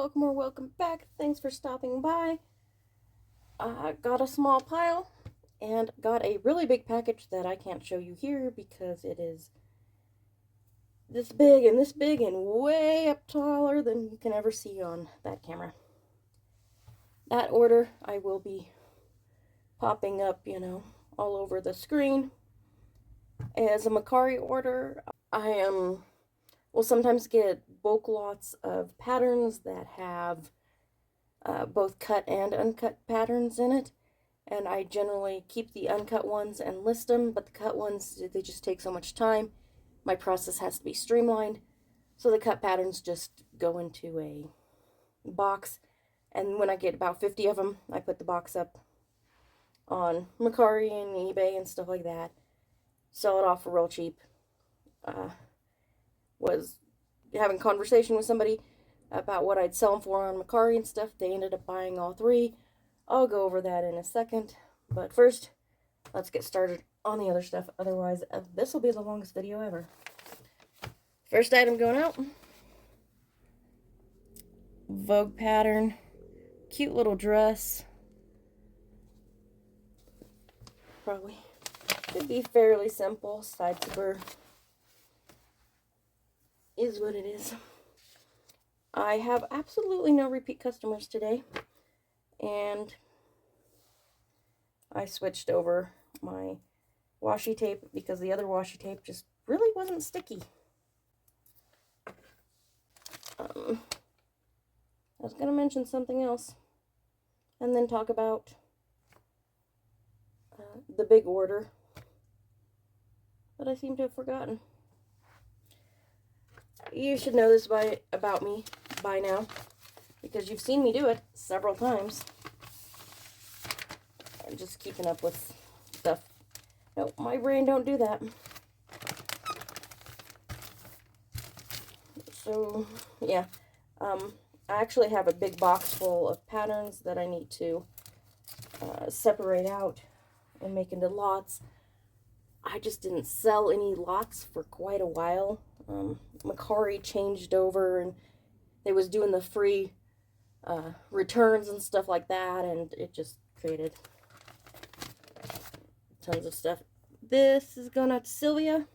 welcome or welcome back. Thanks for stopping by. I got a small pile and got a really big package that I can't show you here because it is this big and way up taller than you can ever see on that camera. That order I will be popping up, all over the screen as a Macari order. I will sometimes get bulk lots of patterns that have both cut and uncut patterns in it, and I generally keep the uncut ones and list them, but the cut ones, they just take so much time. My process has to be streamlined, so the cut patterns just go into a box, and when I get about 50 of them, I put the box up on Macari and eBay and stuff like that, sell it off for real cheap. Was having a conversation with somebody about what I'd sell them for on Macari and stuff. They ended up buying all three. I'll go over that in a second, but first, let's get started on the other stuff. Otherwise, this will be the longest video ever. First item going out. Vogue pattern. Cute little dress. Probably should be fairly simple. Side zipper is what it is. I have absolutely no repeat customers today, and I switched over my washi tape because the other washi tape just really wasn't sticky. I was going to mention something else and then talk about the big order, but I seem to have forgotten. You should know this about me by now, because you've seen me do it several times. I'm just keeping up with stuff. No, my brain don't do that. So, yeah. I actually have a big box full of patterns that I need to separate out and make into lots. I just didn't sell any lots for quite a while. Macari changed over, and they was doing the free returns and stuff like that, and it just created tons of stuff. This is going out to Sylvia.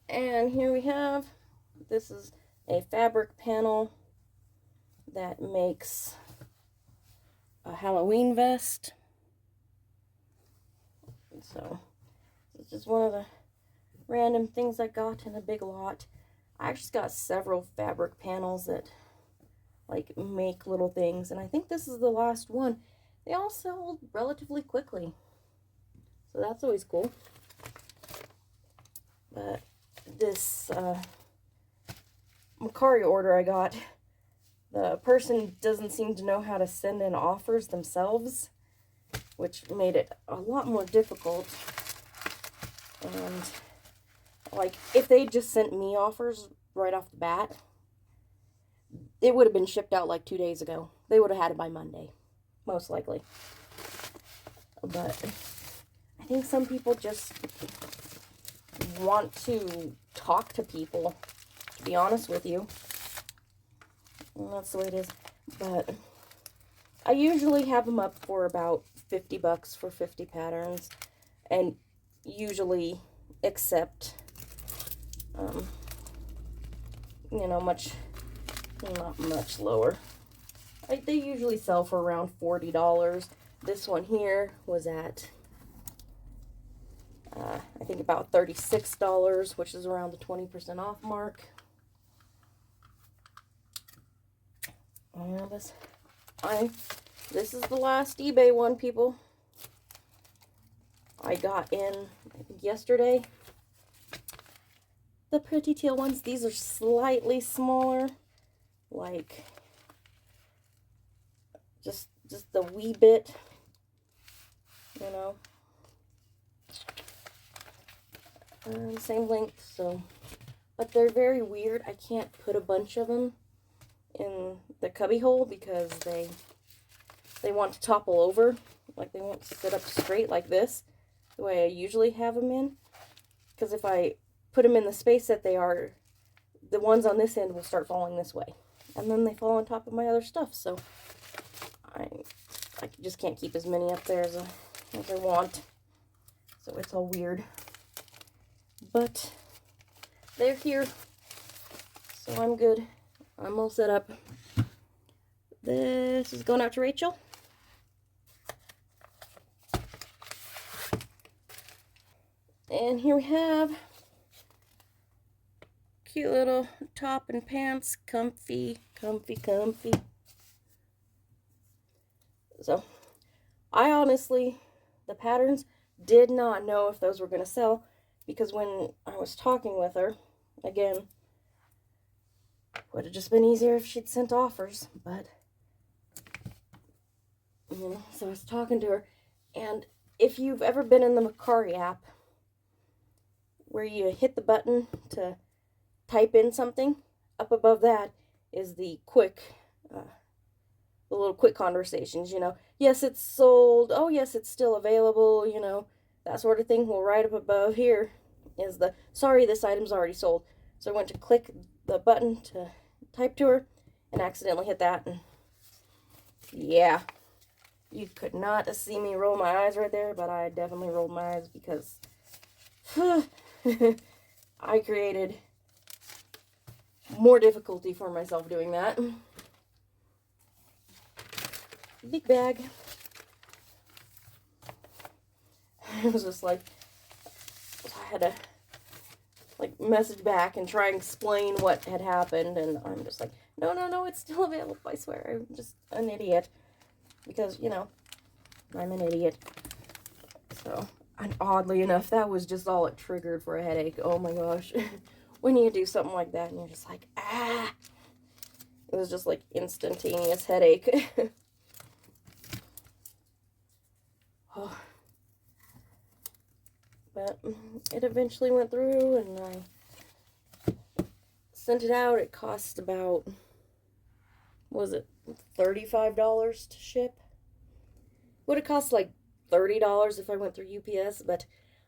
And here we have, this is a fabric panel that makes a Halloween vest. So, it's just one of the random things I got in a big lot. I actually got several fabric panels that like make little things, and I think this is the last one. They all sold relatively quickly, so that's always cool. But this Macari order I got, the person doesn't seem to know how to send in offers themselves, which made it a lot more difficult. And like, if they just sent me offers right off the bat, it would have been shipped out like 2 days ago. They would have had it by Monday, most likely. But I think some people just want to talk to people, to be honest with you. And that's the way it is. But I usually have them up for about $50 for 50 patterns, and usually accept not much lower. They usually sell for around $40. This one here was at I think about $36, which is around the 20% off mark. And this is the last eBay one, people. I got in, I think, yesterday. The pretty teal ones. These are slightly smaller, like just the wee bit, same length. So, but they're very weird. I can't put a bunch of them in the cubby hole because they want to topple over, like they won't sit up straight like this, the way I usually have them in. Because if I put them in the space that they are, the ones on this end will start falling this way. And then they fall on top of my other stuff, so I just can't keep as many up there as I want. So it's all weird. But they're here, so I'm good. I'm all set up. This is going out to Rachel. And here we have cute little top and pants, comfy. So, I honestly, the patterns, did not know if those were going to sell, because when I was talking with her, again, would have just been easier if she'd sent offers, but, you know, so I was talking to her, and if you've ever been in the Macari app, where you hit the button to type in something, up above that is the the little quick conversations, you know, yes, it's sold, oh, yes, it's still available, you know, that sort of thing. Well, right up above here is the, sorry, this item's already sold. So I went to click the button to type to her and accidentally hit that, and yeah, you could not see me roll my eyes right there, but I definitely rolled my eyes because I created more difficulty for myself doing that. Big bag. It was just like, I had to like message back and try and explain what had happened, and I'm just like, no, it's still available, I swear. I'm just an idiot, because, you know, I'm an idiot. So, and oddly enough, that was just all it triggered for a headache. Oh my gosh. When you do something like that and you're just like, ah, it was just like instantaneous headache. Oh. But it eventually went through, and I sent it out. It cost about, was it $35 to ship? Would have cost like $30 if I went through UPS, but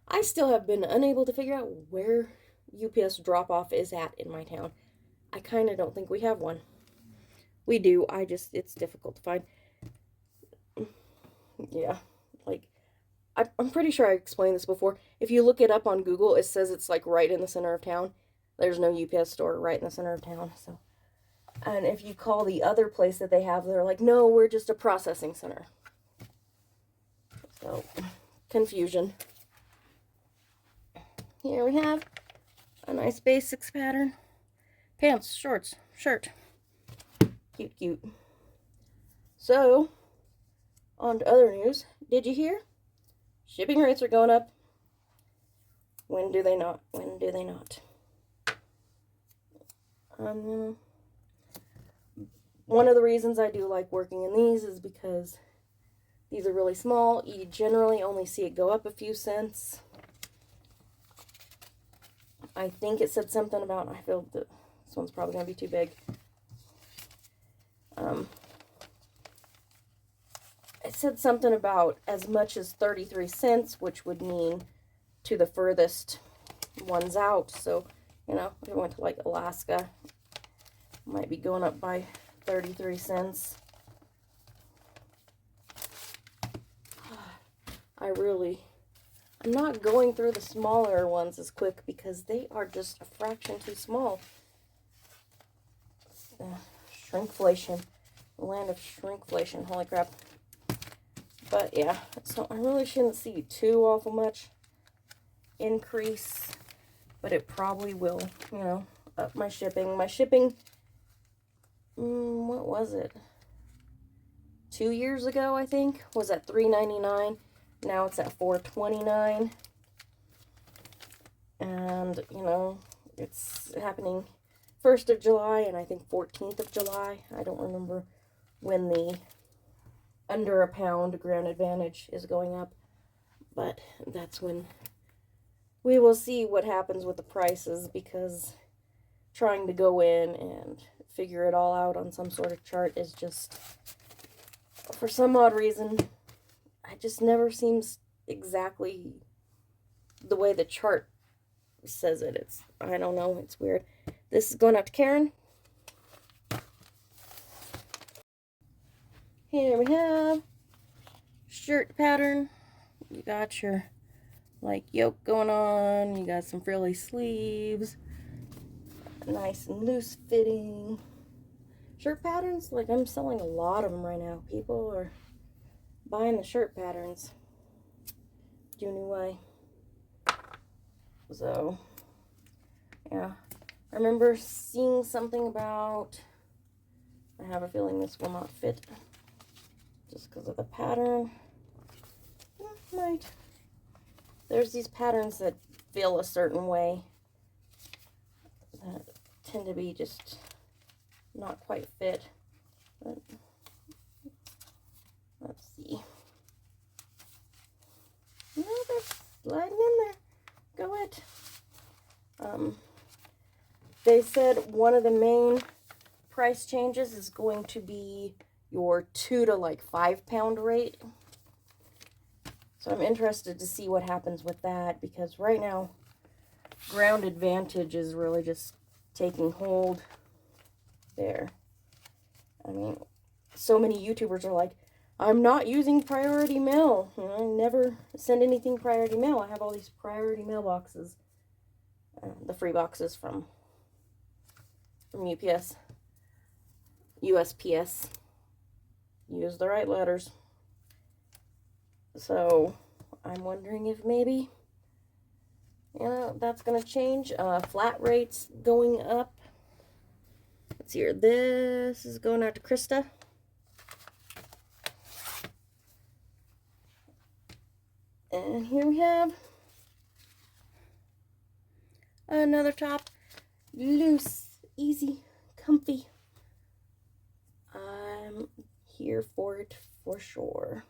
I still have been unable to figure out where UPS drop-off is at in my town. I kind of don't think we have one. We do, it's difficult to find. Yeah, like, I'm pretty sure I explained this before. If you look it up on Google, it says it's like right in the center of town. There's no UPS store right in the center of town, so. And if you call the other place that they have, they're like, no, we're just a processing center. So, confusion. Here we have a nice basics pattern. Pants, shorts, shirt. Cute. So, on to other news. Did you hear? Shipping rates are going up. When do they not? One of the reasons I do like working in these is because these are really small. You generally only see it go up a few cents. I think it said something about, I feel that this one's probably going to be too big. It said something about as much as 33 cents, which would mean to the furthest ones out. So, you know, if I went to like Alaska, might be going up by 33 cents. I'm not going through the smaller ones as quick because they are just a fraction too small. Shrinkflation. The land of shrinkflation. Holy crap. But yeah, so I really shouldn't see too awful much increase, but it probably will, you know, up my shipping. My shipping, what was it? 2 years ago, I think, was at $3.99. Now it's at $4.29. And, you know, it's happening 1st of July and I think 14th of July. I don't remember when the under a pound Grand Advantage is going up, but that's when we will see what happens with the prices, because trying to go in and figure it all out on some sort of chart is just, for some odd reason, it just never seems exactly the way the chart says it. I don't know, it's weird. This is going out to Karen. Here we have shirt pattern. You got your like yoke going on. You got some frilly sleeves. Nice and loose fitting. Shirt patterns, like I'm selling a lot of them right now. People are buying the shirt patterns. Junior way. So, yeah. I remember seeing something about, I have a feeling this will not fit just because of the pattern. Might. There's these patterns that feel a certain way that tend to be just not quite fit. But let's see. No, they're sliding in there. Go it. They said one of the main price changes is going to be your 2 to like 5 pound rate. So I'm interested to see what happens with that, because right now Ground Advantage is really just taking hold there. I mean, so many YouTubers are like, I'm not using priority mail. I never send anything priority mail. I have all these priority mail boxes. The free boxes from UPS. USPS. Use the right letters. So, I'm wondering if maybe, that's going to change. Flat rates going up. Let's see here. This is going out to Krista. And here we have another top. Loose, easy, comfy. I'm here for it for sure.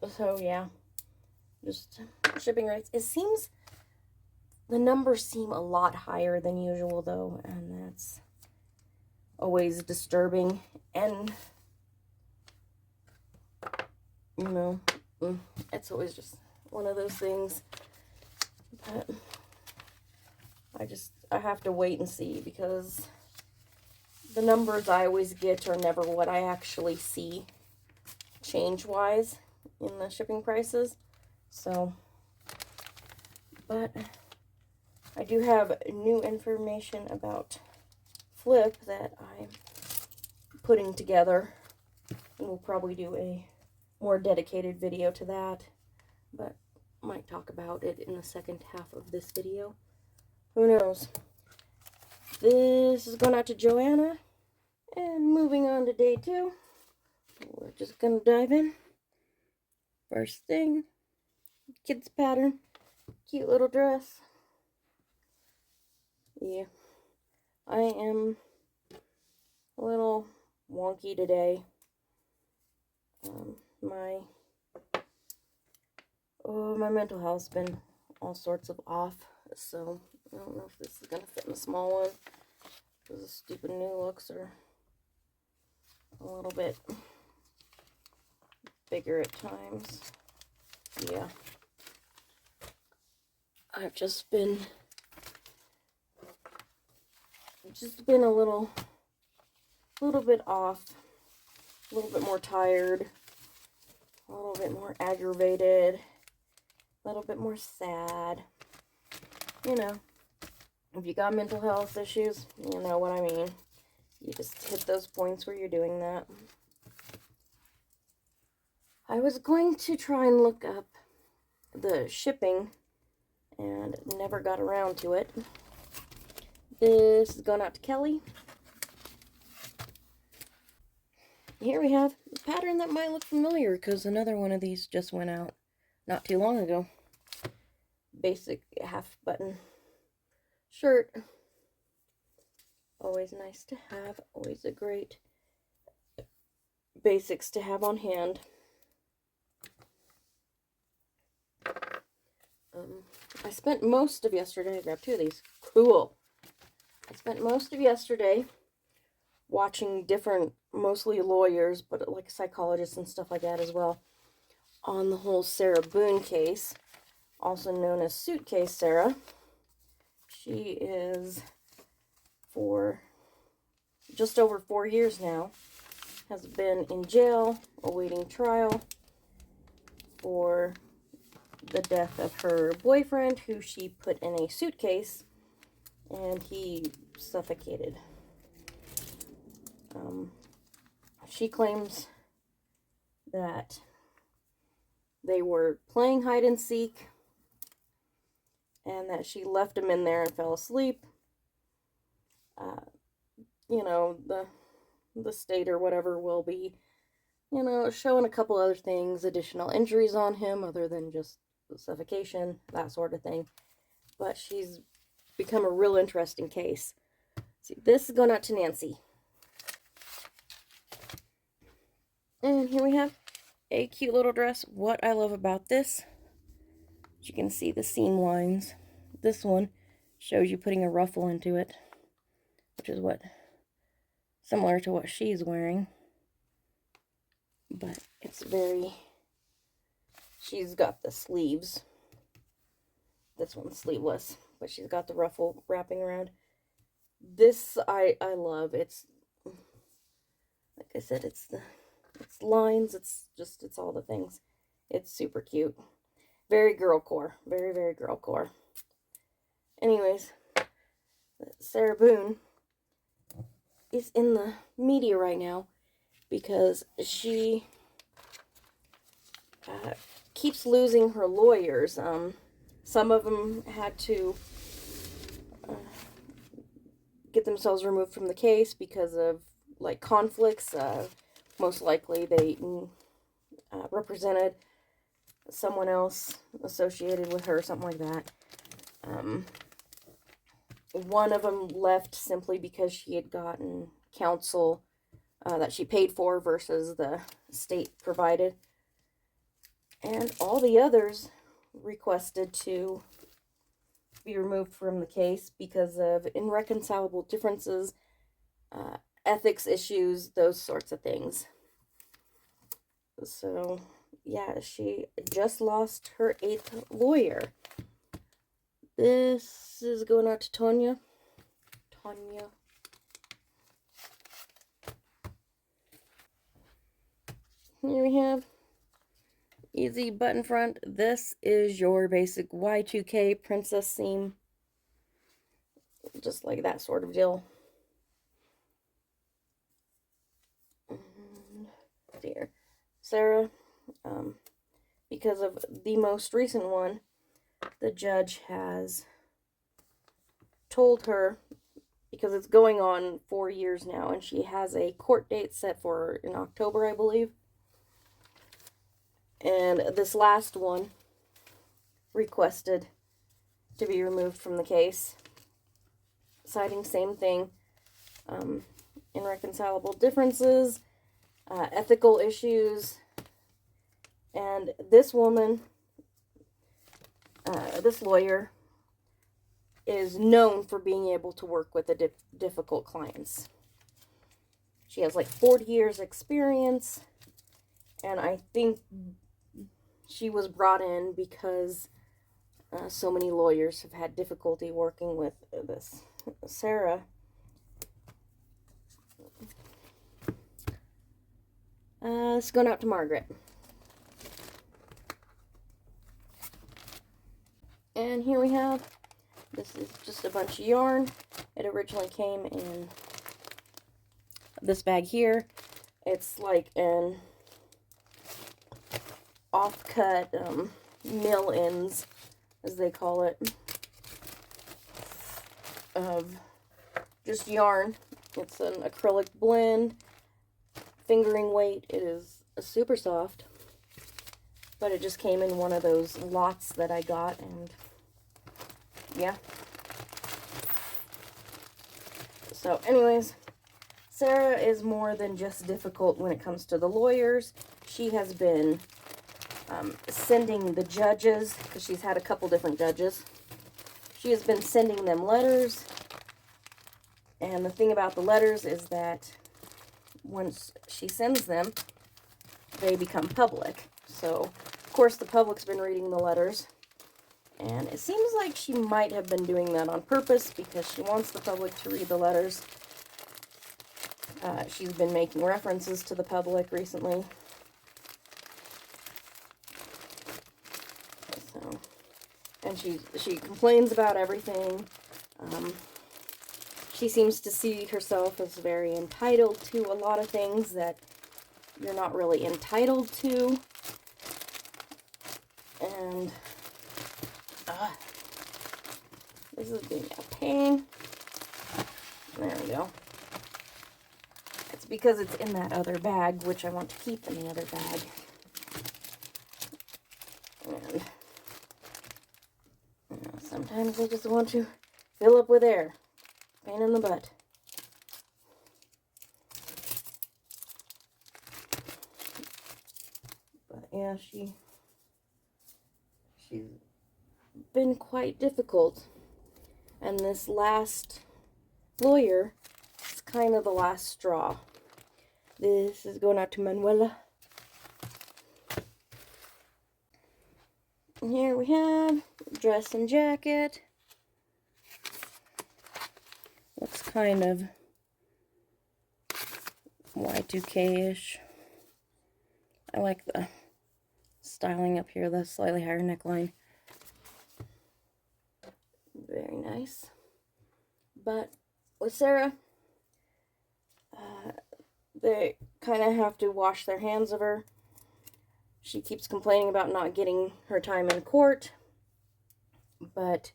So yeah, just shipping rates. It seems the numbers seem a lot higher than usual though, and that's always disturbing. And it's always just one of those things. But I have to wait and see, because the numbers I always get are never what I actually see change-wise in the shipping prices. So, but I do have new information about Flip that I'm putting together, and we'll probably do a more dedicated video to that, but might talk about it in the second half of this video. Who knows? This is going out to Joanna. And moving on to day 2, we're just going to dive in. First thing, kids pattern, cute little dress. Yeah, I am a little wonky today. My mental health's been all sorts of off, so I don't know if this is going to fit in the small one, because the stupid new looks are a little bit bigger at times. Yeah. I've just been a little bit off, a little bit more tired, a little bit more aggravated, a little bit more sad. If you got mental health issues, you know what I mean. You just hit those points where you're doing that. I was going to try and look up the shipping and never got around to it. This is going out to Kelly. Here we have a pattern that might look familiar, because another one of these just went out not too long ago. Basic half button shirt. Always nice to have. Always a great basics to have on hand. I spent most of yesterday, I grabbed 2 of these. Cool. I spent most of yesterday watching different, mostly lawyers, but like psychologists and stuff like that as well, on the whole Sarah Boone case, also known as Suitcase Sarah. She is, for just over 4 years now, has been in jail awaiting trial for the death of her boyfriend, who she put in a suitcase and he suffocated. She claims that they were playing hide and seek and that she left him in there and fell asleep. You know, the state or whatever will be, you know, showing a couple other things, additional injuries on him other than just suffocation, that sort of thing. But she's become a real interesting case. See, this is going out to Nancy. And here we have a cute little dress. What I love about this, you can see the seam lines. This one shows you putting a ruffle into it, which is similar to what she's wearing. But it's she's got the sleeves. This one's sleeveless, but she's got the ruffle wrapping around. This I love. It's, like I said, it's lines, it's all the things. It's super cute. Very girl core. Very, very girl core. Anyways, Sarah Boone is in the media right now because she keeps losing her lawyers. Some of them had to get themselves removed from the case because of, like, conflicts. Most likely they represented someone else associated with her, something like that. One of them left simply because she had gotten counsel that she paid for versus the state provided. And all the others requested to be removed from the case because of irreconcilable differences, ethics issues, those sorts of things. So, yeah, she just lost her 8th lawyer. This is going out to Tonya. Here we have easy button front. This is your basic Y2K princess seam. Just like that sort of deal. Here, Sarah, because of the most recent one, the judge has told her, because it's going on 4 years now, and she has a court date set for in October, I believe. And this last one requested to be removed from the case, citing same thing, irreconcilable differences, ethical issues. And this woman, this lawyer, is known for being able to work with the difficult clients. She has like 40 years experience, and I think she was brought in because so many lawyers have had difficulty working with this Sarah. It's going out to Margaret. And here we have, this is just a bunch of yarn. It originally came in this bag here. It's like an off-cut mill ends, as they call it, of just yarn. It's an acrylic blend, fingering weight. It is super soft, but it just came in one of those lots that I got, and yeah. So anyways, Sarah is more than just difficult when it comes to the lawyers. She has been sending the judges, because she's had a couple different judges, she has been sending them letters. And the thing about the letters is that once she sends them, they become public. So, of course, the public's been reading the letters. And it seems like she might have been doing that on purpose because she wants the public to read the letters. She's been making references to the public recently. So, and she complains about everything. She seems to see herself as very entitled to a lot of things that you're not really entitled to. And this is being a pain. There we go. It's because it's in that other bag, which I want to keep in the other bag. And sometimes I just want to fill up with air. Pain in the butt. But yeah, she's been quite difficult. And this last lawyer is kind of the last straw. This is going out to Manuela. And here we have dress and jacket. Looks kind of Y2K-ish. I like the styling up here, the slightly higher neckline. Very nice. But with Sarah, they kind of have to wash their hands of her. She keeps complaining about not getting her time in court, but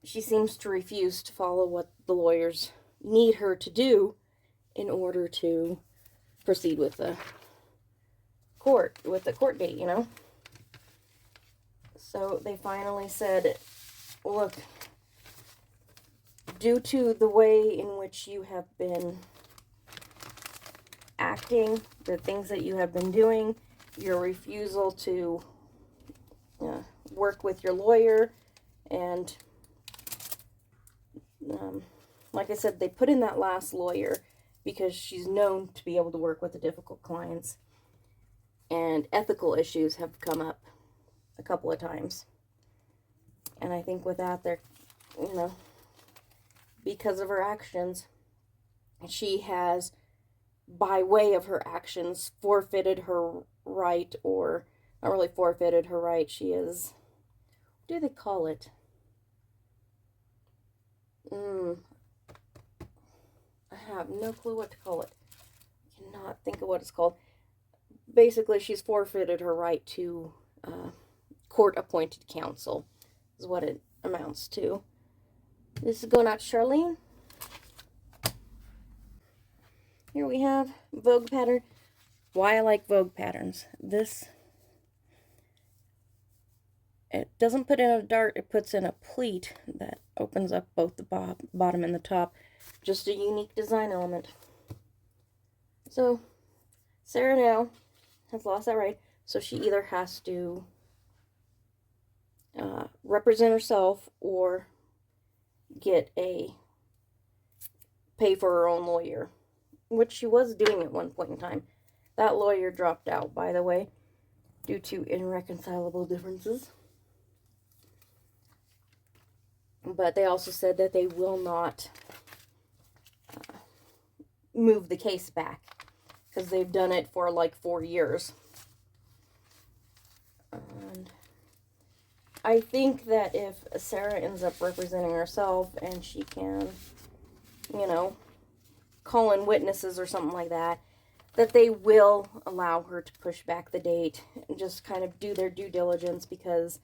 she seems to refuse to follow what the lawyers need her to do in order to proceed with the court date, you know. So they finally said, look, due to the way in which you have been acting, the things that you have been doing, your refusal to work with your lawyer, and like I said, they put in that last lawyer because she's known to be able to work with the difficult clients, and ethical issues have come up a couple of times. And I think with that, they're, because of her actions, she has, by way of her actions, forfeited her right, or not really forfeited her right. She is, what do they call it? I have no clue what to call it. I cannot think of what it's called. Basically, she's forfeited her right to court-appointed counsel, is what it amounts to. This is going out to Charlene. Here we have Vogue pattern. Why I like Vogue patterns. This, it doesn't put in a dart, it puts in a pleat that opens up both the bottom and the top. Just a unique design element. So, Sarah now has lost that right, so she either has to represent herself or pay for her own lawyer, which she was doing at one point in time. That lawyer dropped out, by the way, due to irreconcilable differences. But they also said that they will not move the case back, because they've done it for like 4 years. And I think that if Sarah ends up representing herself and she can, call in witnesses or something like that, that they will allow her to push back the date and just kind of do their due diligence, because,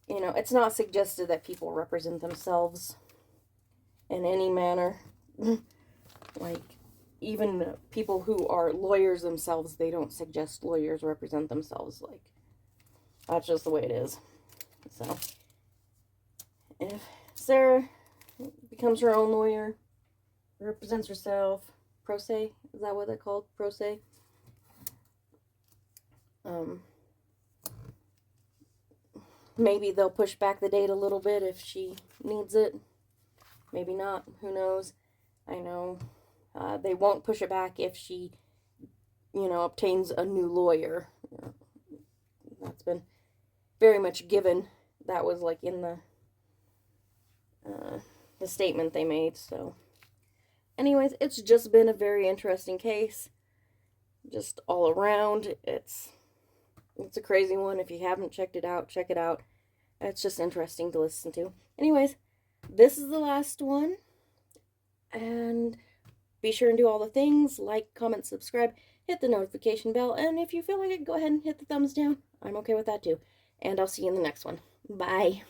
it's not suggested that people represent themselves in any manner. Like, even people who are lawyers themselves, they don't suggest lawyers represent themselves. Like, that's just the way it is. So, if Sarah becomes her own lawyer, represents herself, pro se, is that what they're called? Pro se? Maybe they'll push back the date a little bit if she needs it. Maybe not. Who knows? I know they won't push it back if she, obtains a new lawyer. That's been very much given that was like in the statement they made. So anyways, it's just been a very interesting case, just all around. It's a crazy one. If you haven't checked it out, check it out. It's just interesting to listen to. Anyways, this is the last one, and be sure and do all the things: like, comment, subscribe, hit the notification bell, and if you feel like it, go ahead and hit the thumbs down. I'm okay with that too. And I'll see you in the next one. Bye.